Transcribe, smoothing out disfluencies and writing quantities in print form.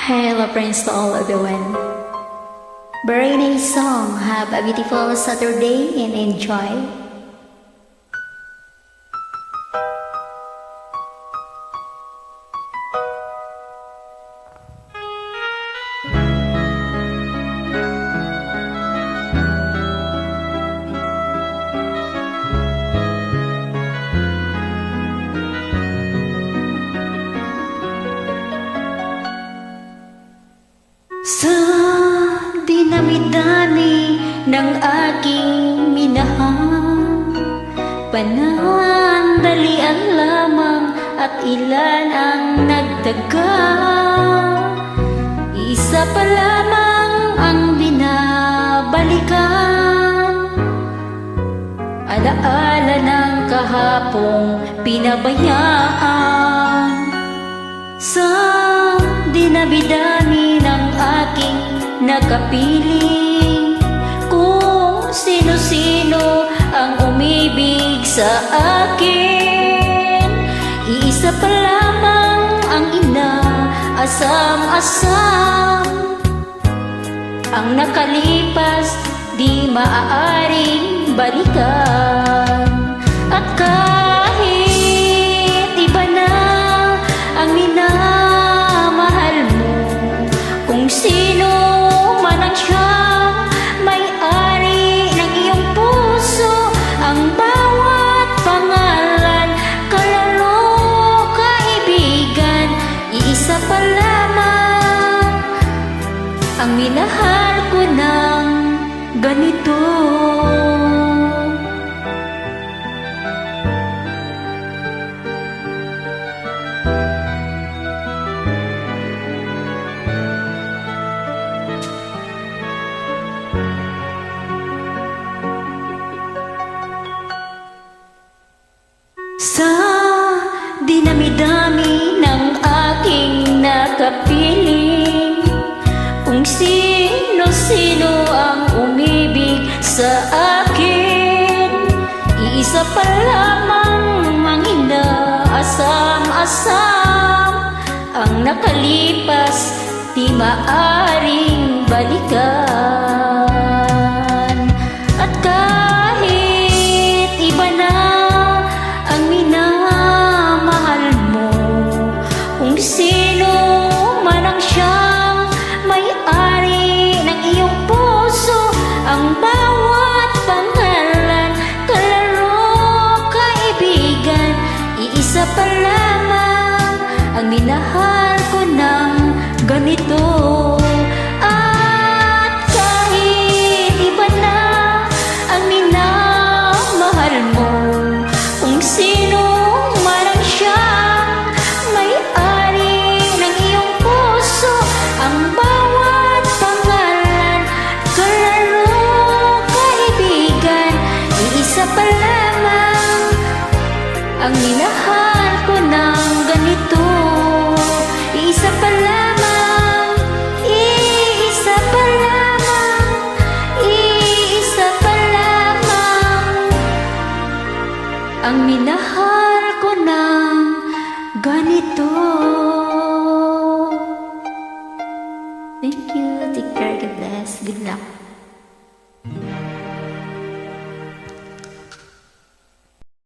Hello friends to all everyone. Very nice song. Have a beautiful Saturday and enjoy. Sa dinami-dami ng aking minahal, panandalian lamang at ilan ang nagtaga. Isa pa lamang ang binabalikan, alaala ng kahapong pinabayaan. Sa dinami-dami ng aking nakapiling, kung sino-sino ang umibig sa akin, iisa pa lamang ang inaasam-asam. Ang nakalipas di maaaring balikan, at kahit iba na ang minamahal mo, kung sino man ang siyang may-ari ng iyong puso, ang bawat pangalan, kalaro, kaibigan, iisa pa lamang ang minahal ko ng ganito. Sa dinami-dami ng aking nakapiling, kung sino-sino ang umibig sa akin, iisa pa lamang ang inaasam-asam. Ang nakalipas di maaring balikan, at kahit iba na ang minamahal mo, kung sino man ang siyang may-ari ng iyong puso, ang bawat pangalan, kalaro, kaibigan, iisa pa lamang ang minahal ko ng ganito. At kahit iba na ang minamahal mo, kung sino man ang siyang may-ari ng iyong puso, ang bawat pangalan, kalaro, kaibigan, iisa pa lamang ang minahal ko ng ganito. Iisa pa lamang, iisa pa lamang, iisa pa lamang ang minahal ko ng ganito. Thank you. Take care. God bless. Good luck.